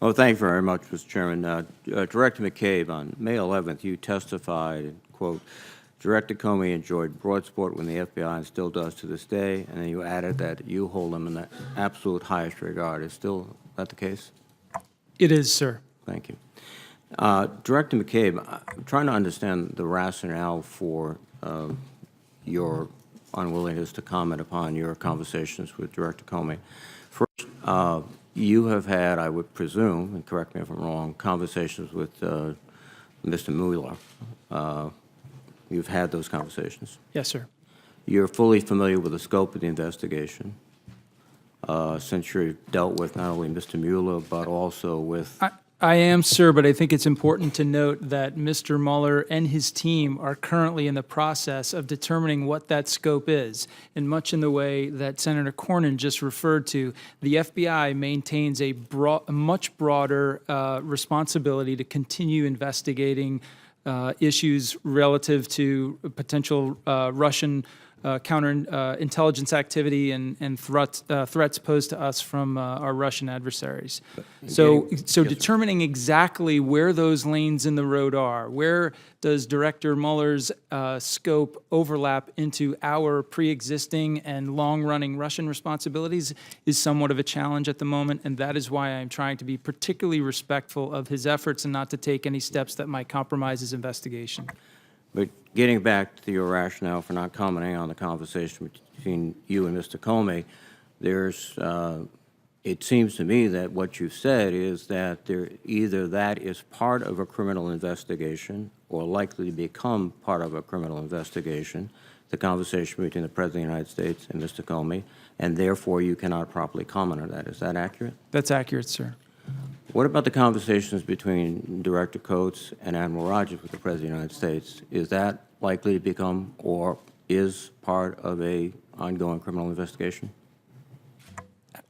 Oh, thank you very much, Mr. Chairman. Director McCabe, on May 11th, you testified, quote, Director Comey enjoyed broad support when the FBI and still does to this day, and then you added that you hold him in the absolute highest regard. Is still that the case? It is, sir. Thank you. Director McCabe, I'm trying to understand the rationale for your unwillingness to comment upon your conversations with Director Comey. First, you have had, I would presume, and correct me if I'm wrong, conversations with Mr. Mueller. You've had those conversations. Yes, sir. You're fully familiar with the scope of the investigation, since you've dealt with not only Mr. Mueller, but also with... I am, sir, but I think it's important to note that Mr. Mueller and his team are currently in the process of determining what that scope is. And much in the way that Senator Cornyn just referred to, the FBI maintains a much broader responsibility to continue investigating issues relative to potential Russian counterintelligence activity and threats posed to us from our Russian adversaries. So determining exactly where those lanes in the road are, where does Director Mueller's scope overlap into our pre-existing and long-running Russian responsibilities is somewhat of a challenge at the moment, and that is why I'm trying to be particularly respectful of his efforts and not to take any steps that might compromise his investigation. But getting back to your rationale for not commenting on the conversation between you and Mr. Comey, it seems to me that what you've said is that either that is part of a criminal investigation or likely to become part of a criminal investigation, the conversation between the President of the United States and Mr. Comey, and therefore you cannot properly comment on that. Is that accurate? That's accurate, sir. What about the conversations between Director Coates and Admiral Rogers with the President of the United States? Is that likely to become or is part of a ongoing criminal investigation?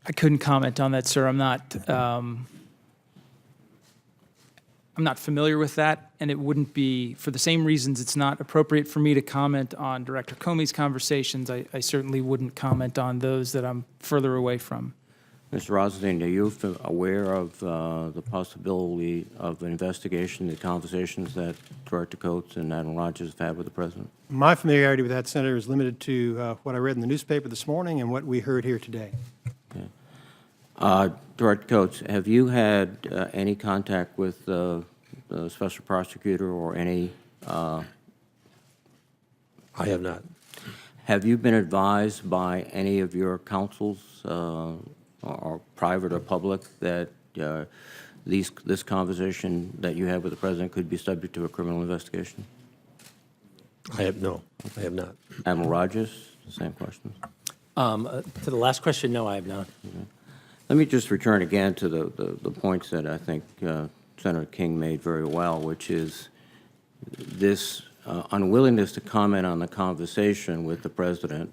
I couldn't comment on that, sir. I'm not familiar with that, and it wouldn't be, for the same reasons it's not appropriate for me to comment on Director Comey's conversations, I certainly wouldn't comment on those that I'm further away from. Mr. Rosenstein, are you aware of the possibility of an investigation, the conversations that Director Coates and Admiral Rogers have had with the President? My familiarity with that, Senator, is limited to what I read in the newspaper this morning and what we heard here today. Okay. Director Coates, have you had any contact with the Special Prosecutor or any? I have not. Have you been advised by any of your counsels, or private or public, that this conversation that you had with the President could be subject to a criminal investigation? I have not. Admiral Rogers, the same question. To the last question, no, I have not. Okay. Let me just return again to the points that I think Senator King made very well, which is this unwillingness to comment on the conversation with the President,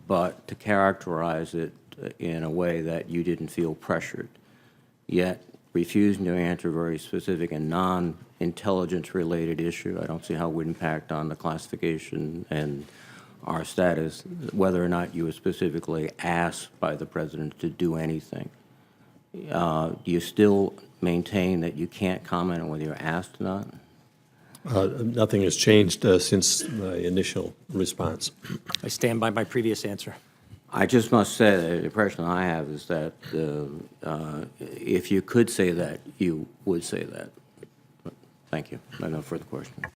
but to characterize it in a way that you didn't feel pressured, yet refusing to answer a very specific and non-intelligence related issue. I don't see how it would impact on the classification and our status, whether or not you were specifically asked by the President to do anything. Do you still maintain that you can't comment on whether you're asked or not? Nothing has changed since my initial response. I stand by my previous answer. I just must say that the impression I have is that if you could say that, you would say that. But thank you. I have no further questions.